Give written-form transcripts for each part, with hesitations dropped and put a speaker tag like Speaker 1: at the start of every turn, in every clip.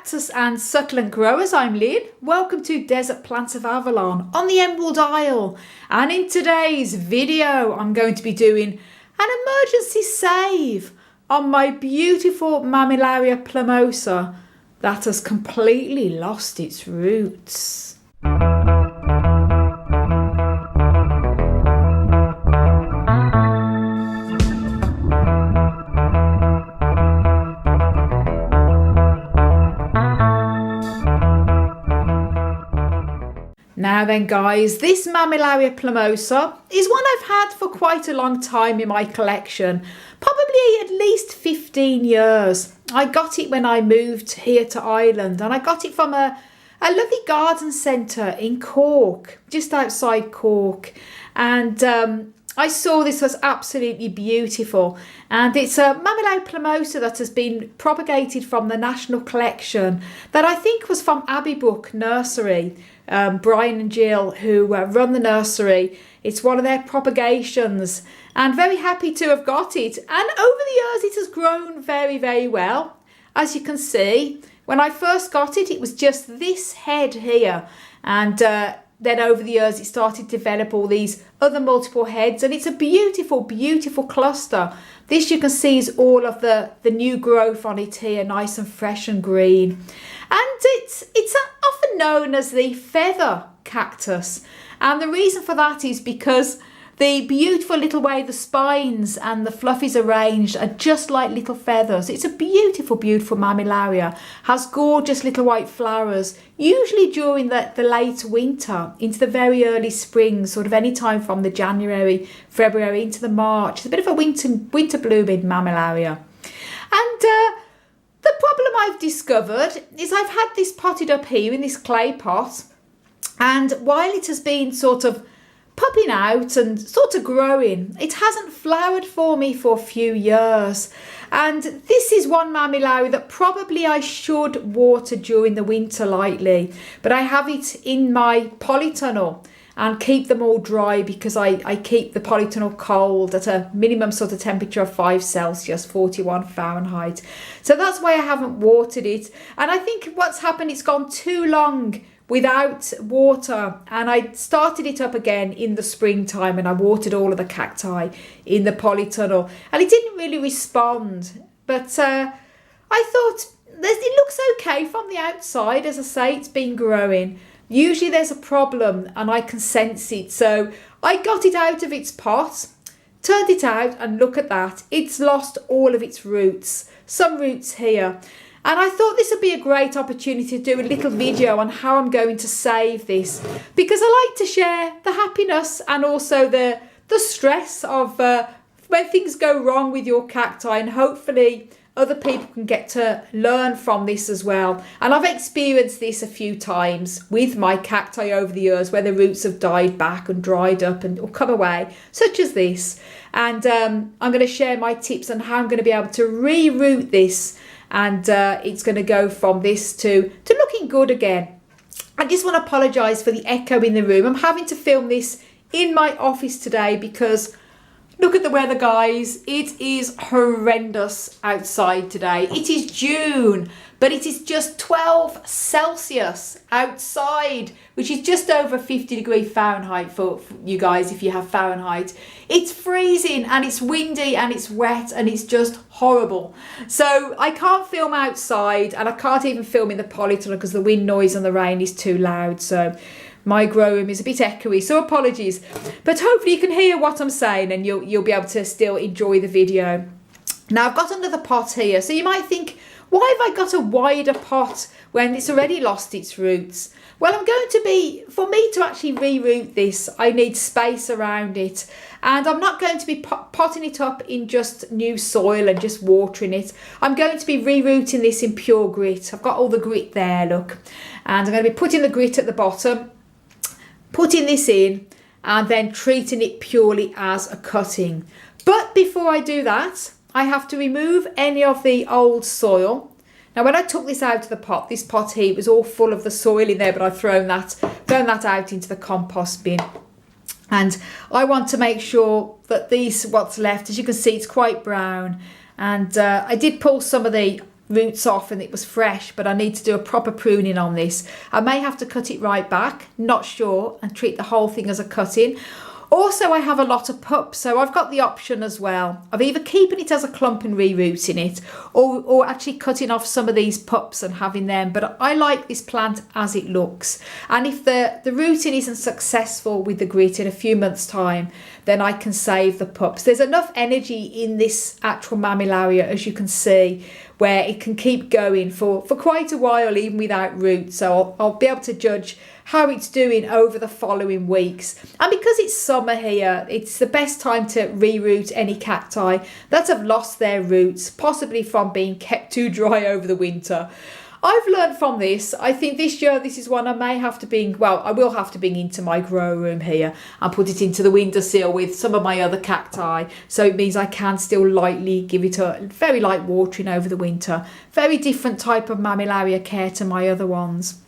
Speaker 1: cactus and succulent growers, I'm Lynn. Welcome to Desert Plants of Avalon on the Emerald Isle. And in today's video, I'm going to be doing an emergency save on my beautiful Mammillaria plumosa that has completely lost its roots. Now then guys, this Mammillaria plumosa is one I've had for quite a long time in my collection, probably at least 15 years. I got it when I moved here to Ireland, and I got it from a lovely garden centre in Cork, just outside Cork, and I saw this was absolutely beautiful, and it's a Mammillaria plumosa that has been propagated from the National Collection that I think was from Abbeybook Nursery. Brian and Jill, who run the nursery, it's one of their propagations, and very happy to have got it. And over the years it has grown very, very well. As you can see, when I first got it, it was just this head here, and then over the years it started to develop all these other multiple heads, and it's a beautiful, beautiful cluster. This you can see is all of the new growth on it here, nice and fresh and green. And it's often known as the feather cactus, and the reason for that is because the beautiful little way the spines and the fluff is arranged are just like little feathers. It's a beautiful, beautiful Mammillaria. Has gorgeous little white flowers, usually during the late winter into the very early spring, sort of any time from the January, February into the March. It's a bit of a winter blooming Mammillaria. And the problem I've discovered is I've had this potted up here in this clay pot, and while it has been sort of popping out and sort of growing, it hasn't flowered for me for a few years. And this is one Mammillaria that probably I should water during the winter lightly, but I have it in my polytunnel and keep them all dry because I keep the polytunnel cold at a minimum sort of temperature of 5 Celsius, 41 Fahrenheit. So that's why I haven't watered it. And I think what's happened, it's gone too long without water, and I started it up again in the springtime, and I watered all of the cacti in the polytunnel, and it didn't really respond. But I thought it looks okay from the outside. As I say, it's been growing. Usually there's a problem and I can sense it, so I got it out of its pot, turned it out, and look at that, it's lost all of its roots, some roots here. And I thought this would be a great opportunity to do a little video on how I'm going to save this, because I like to share the happiness and also the stress of when things go wrong with your cacti, and hopefully other people can get to learn from this as well. And I've experienced this a few times with my cacti over the years, where the roots have died back and dried up and or come away, such as this. And I'm going to share my tips on how I'm going to be able to reroot this, and it's going to go from this to looking good again. I just want to apologise for the echo in the room. I'm having to film this in my office today because look at the weather, guys. It is horrendous outside today. It is June, but it is just 12 Celsius outside, which is just over 50° Fahrenheit for you guys if you have Fahrenheit. It's freezing, and it's windy, and it's wet, and it's just horrible. So I can't film outside, and I can't even film in the polytunnel because the wind noise and the rain is too loud. So my grow room is a bit echoey, so apologies. But hopefully you can hear what I'm saying, and you'll be able to still enjoy the video. Now I've got another pot here, so you might think, why have I got a wider pot when it's already lost its roots? Well, for me to actually reroot this, I need space around it. And I'm not going to be potting it up in just new soil and just watering it. I'm going to be rerouting this in pure grit. I've got all the grit there, look. And I'm going to be putting the grit at the bottom, putting this in, and then treating it purely as a cutting. But before I do that, I have to remove any of the old soil. Now when I took this out of the pot, this pot here was all full of the soil in there, but I've thrown that out into the compost bin. And I want to make sure that what's left, as you can see, it's quite brown. And I did pull some of the roots off and it was fresh, but I need to do a proper pruning on this. I may have to cut it right back, not sure, and treat the whole thing as a cutting. Also, I have a lot of pups, so I've got the option as well of either keeping it as a clump and re-rooting it, or actually cutting off some of these pups and having them. But I like this plant as it looks. And if the rooting isn't successful with the grit in a few months' time, then I can save the pups. There's enough energy in this actual Mammillaria, as you can see, where it can keep going for quite a while, even without roots. So I'll be able to judge how it's doing over the following weeks. And because it's summer here, it's the best time to reroot any cacti that have lost their roots, possibly from being kept too dry over the winter. I've learned from this. I think this year this is one I may have to bring, well, I will have to bring into my grow room here and put it into the windowsill with some of my other cacti. So it means I can still lightly give it a very light watering over the winter. Very different type of Mammillaria care to my other ones.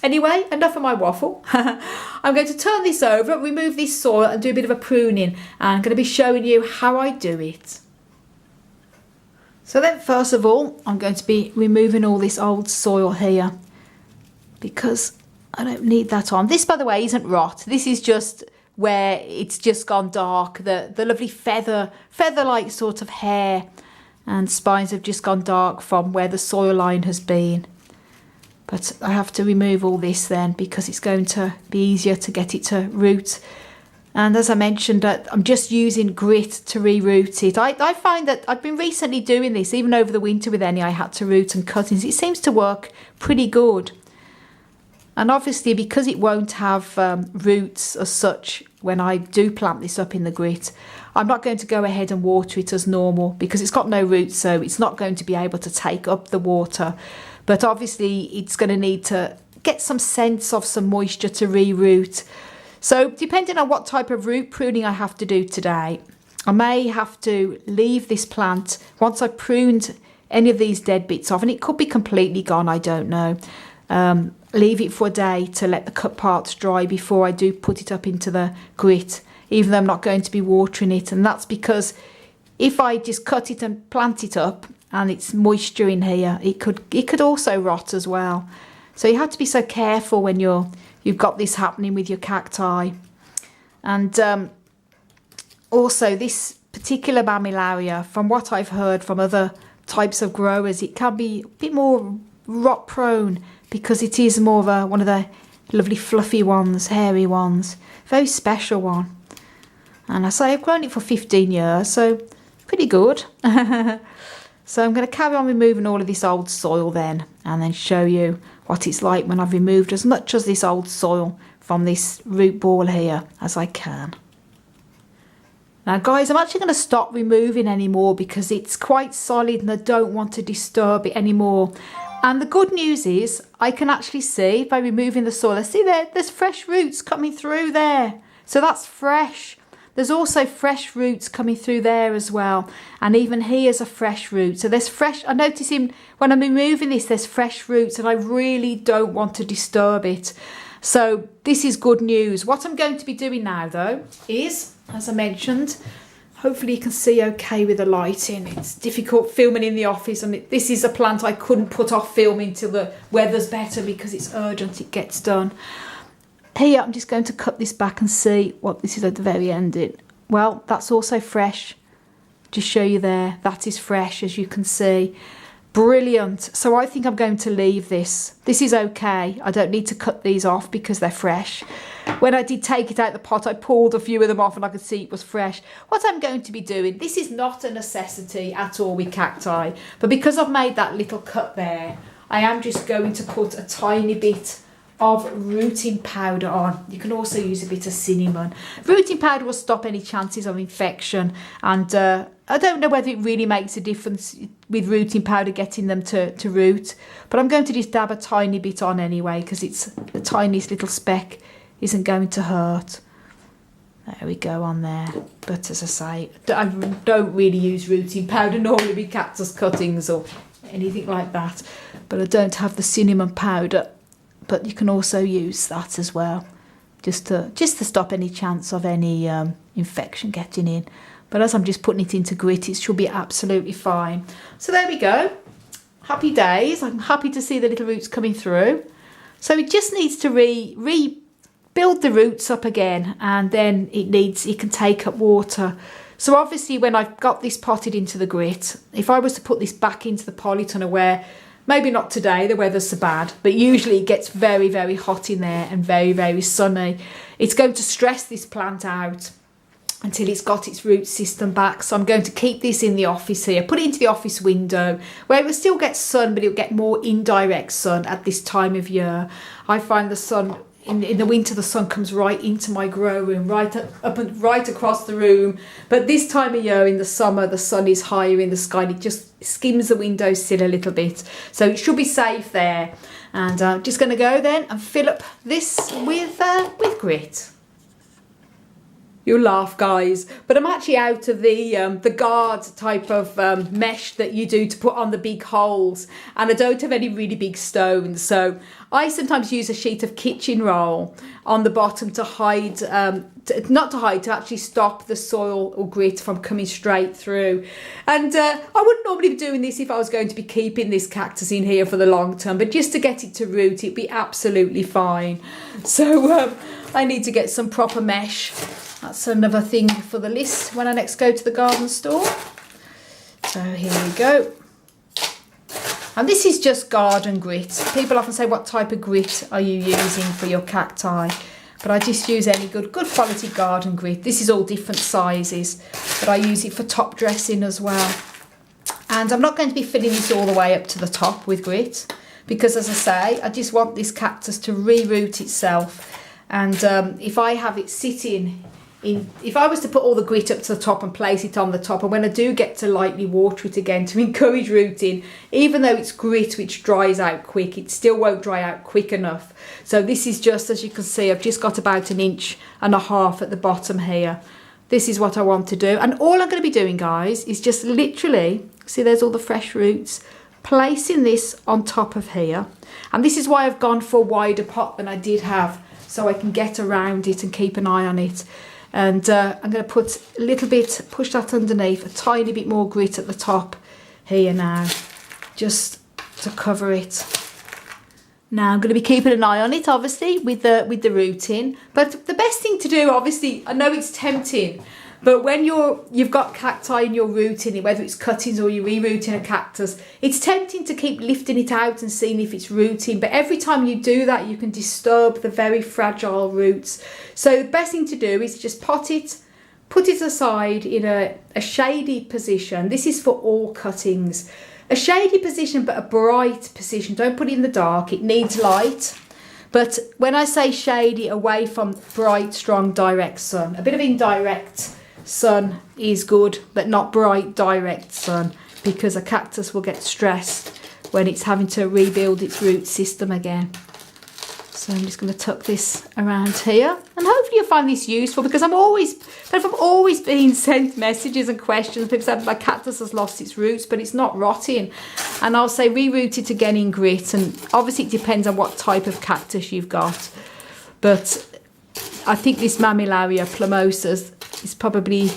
Speaker 1: Anyway, enough of my waffle. I'm going to turn this over, remove this soil and do a bit of a pruning. And I'm going to be showing you how I do it. So then first of all, I'm going to be removing all this old soil here because I don't need that on. This, by the way, isn't rot. This is just where it's just gone dark. The lovely feather-like sort of hair and spines have just gone dark from where the soil line has been. But I have to remove all this then because it's going to be easier to get it to root. And as I mentioned, I'm just using grit to re-root it. I find that I've been recently doing this, even over the winter with any I had to root and cuttings. It seems to work pretty good. And obviously, because it won't have roots as such when I do plant this up in the grit, I'm not going to go ahead and water it as normal because it's got no roots, so it's not going to be able to take up the water. But obviously, it's going to need to get some sense of some moisture to re-root. So depending on what type of root pruning I have to do today, I may have to leave this plant once I've pruned any of these dead bits off, and it could be completely gone, I don't know. Leave it for a day to let the cut parts dry before I do put it up into the grit, even though I'm not going to be watering it. And that's because if I just cut it and plant it up and it's moisture in here, it could also rot as well. So you have to be so careful when you've got this happening with your cacti. And also this particular Mammillaria, from what I've heard from other types of growers, it can be a bit more rot prone because it is more of one of the lovely fluffy ones, hairy ones. Very special one. And I say I've grown it for 15 years, so pretty good. So I'm going to carry on removing all of this old soil then, and then show you what it's like when I've removed as much as this old soil from this root ball here as I can. Now guys, I'm actually going to stop removing anymore because it's quite solid and I don't want to disturb it anymore. And the good news is I can actually see by removing the soil, I see there's fresh roots coming through there. So that's fresh. There's also fresh roots coming through there as well. And even here's a fresh root. So there's fresh, I notice when I'm removing this, there's fresh roots and I really don't want to disturb it. So this is good news. What I'm going to be doing now though is, as I mentioned, hopefully you can see okay with the lighting. It's difficult filming in the office, and this is a plant I couldn't put off filming till the weather's better because it's urgent it gets done. Here, I'm just going to cut this back and see what this is at the very end. Well, that's also fresh. Just show you there. That is fresh, as you can see. Brilliant. So I think I'm going to leave this. This is okay. I don't need to cut these off because they're fresh. When I did take it out of the pot, I pulled a few of them off and I could see it was fresh. What I'm going to be doing, this is not a necessity at all with cacti, but because I've made that little cut there, I am just going to put a tiny bit of rooting powder on. You can also use a bit of cinnamon. Rooting powder will stop any chances of infection, and I don't know whether it really makes a difference with rooting powder getting them to root, but I'm going to just dab a tiny bit on anyway because it's the tiniest little speck, isn't going to hurt. There we go on there. But as I say, I don't really use rooting powder normally with cactus cuttings or anything like that, but I don't have the cinnamon powder. But you can also use that as well, just to stop any chance of any infection getting in. But as I'm just putting it into grit, it should be absolutely fine. So there we go. happy days. I'm happy to see the little roots coming through. So it just needs to rebuild the roots up again, and then it can take up water. So obviously when I've got this potted into the grit, if I was to put this back into the polytunnel, where maybe not today, the weather's so bad, but usually it gets very, very hot in there and very, very sunny, it's going to stress this plant out until it's got its root system back. So I'm going to keep this in the office here, put it into the office window where it will still get sun, but it'll get more indirect sun at this time of year. I find the sun, in the winter, the sun comes right into my grow room, right up and right across the room. But this time of year, in the summer, the sun is higher in the sky and it just skims the windowsill a little bit. So it should be safe there. And I'm just going to go then and fill up this with grit. You'll laugh, guys, but I'm actually out of the guard type of mesh that you do to put on the big holes, and I don't have any really big stones, so I sometimes use a sheet of kitchen roll on the bottom to hide, to actually stop the soil or grit from coming straight through. And I wouldn't normally be doing this if I was going to be keeping this cactus in here for the long term, but just to get it to root, it'd be absolutely fine. So I need to get some proper mesh. That's another thing for the list when I next go to the garden store. So here we go. And this is just garden grit. People often say, what type of grit are you using for your cacti? But I just use any good quality garden grit. This is all different sizes, but I use it for top dressing as well. And I'm not going to be filling this all the way up to the top with grit, because as I say, I just want this cactus to re-root itself. And if I have it sitting if I was to put all the grit up to the top and place it on the top, and when I do get to lightly water it again to encourage rooting, even though it's grit which dries out quick, it still won't dry out quick enough. So this is just, as you can see, I've just got about 1.5 inches at the bottom here. This is what I want to do, and all I'm going to be doing, guys, is just literally, see there's all the fresh roots, placing this on top of here. And this is why I've gone for a wider pot than I did have, so I can get around it and keep an eye on it. And I'm going to put a little bit, push that underneath, a tiny bit more grit at the top here now, just to cover it. Now I'm going to be keeping an eye on it, obviously, with the rooting. But the best thing to do, obviously, I know it's tempting, but when you've got cacti and you're rooting it, whether it's cuttings or you're re-rooting a cactus, it's tempting to keep lifting it out and seeing if it's rooting. But every time you do that, you can disturb the very fragile roots. So the best thing to do is just pot it, put it aside in a shady position. This is for all cuttings. A shady position, but a bright position. Don't put it in the dark. It needs light. But when I say shady, away from bright, strong, direct sun. A bit of indirect sun is good, but not bright, direct sun, because a cactus will get stressed when it's having to rebuild its root system again. So I'm just going to tuck this around here, and hopefully you'll find this useful, because I'm always being sent messages and questions. People say my cactus has lost its roots, but it's not rotting. And I'll say reroot it again in grit, and obviously it depends on what type of cactus you've got. But I think this Mammillaria plumosa is probably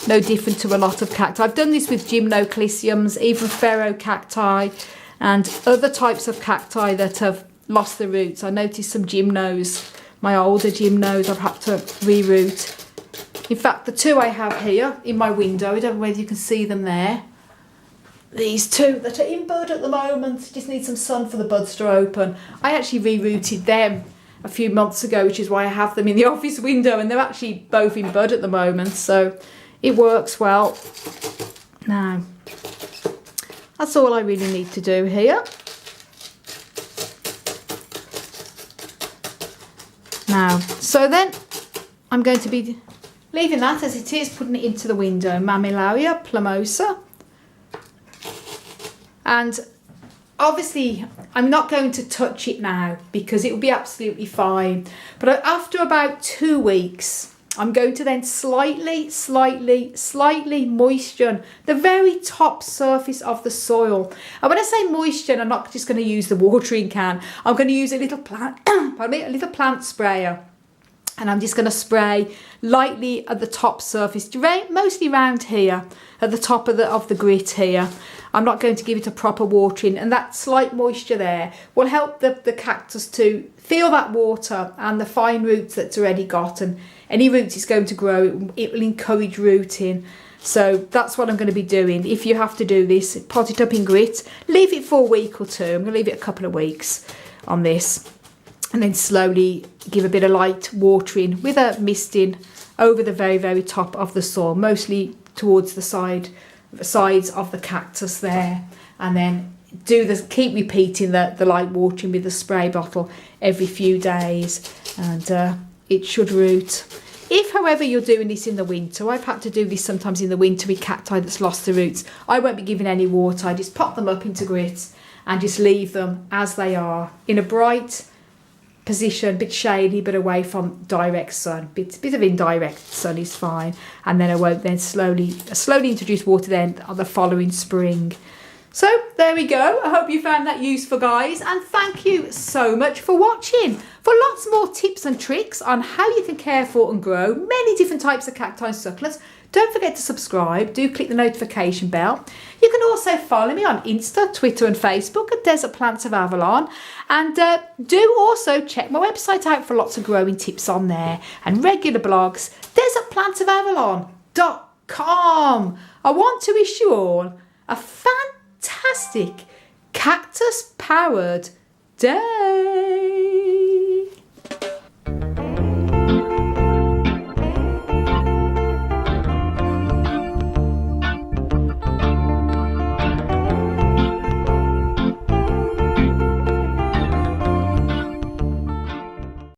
Speaker 1: no different to a lot of cacti. I've done this with gymnoclisiums, even Feather Cacti, and other types of cacti that have lost the roots. I noticed some gymnos, my older gymnos, I've had to reroot. In fact, the two I have here in my window, I don't know whether you can see them there. These two that are in bud at the moment, just need some sun for the buds to open. I actually rerouted them a few months ago, which is why I have them in the office window, and they're actually both in bud at the moment, so it works well. Now, that's all I really need to do here. Now, so then I'm going to be leaving that as it is, putting it into the window, Mammillaria plumosa. And obviously I'm not going to touch it now because it will be absolutely fine. But after about 2 weeks, I'm going to then slightly moisten the very top surface of the soil. And when I say moisten, I'm not just going to use the watering can. I'm going to use a little plant, pardon me, a little plant sprayer. And I'm just going to spray lightly at the top surface, mostly around here, at the top of the grit here. I'm not going to give it a proper watering, and that slight moisture there will help the cactus to feel that water and the fine roots that's already got, and any roots it's going to grow, it will encourage rooting. So that's what I'm going to be doing. If you have to do this, pot it up in grit, leave it for a week or two. I'm going to leave it a couple of weeks on this, and then slowly give a bit of light watering with a misting over the very, very top of the soil, mostly towards the sides of the cactus there. And then keep repeating the light watering with the spray bottle every few days, and it should root. If, however, you're doing this in the winter, I've had to do this sometimes in the winter with cacti that's lost the roots, I won't be giving any water. I just pop them up into grit and just leave them as they are in a bright position, a bit shady but away from direct sun. Bit of indirect sun is fine, and then I won't then slowly introduce water then on the following spring. So there we go. I hope you found that useful, guys, and thank you so much for watching. For lots more tips and tricks on how you can care for and grow many different types of cacti and succulents, don't forget to subscribe. Do click the notification bell. You can also follow me on Insta, Twitter and Facebook at Desert Plants of Avalon. And do also check my website out for lots of growing tips on there and regular blogs, desertplantsofavalon.com. I want to wish you all a fantastic cactus-powered day.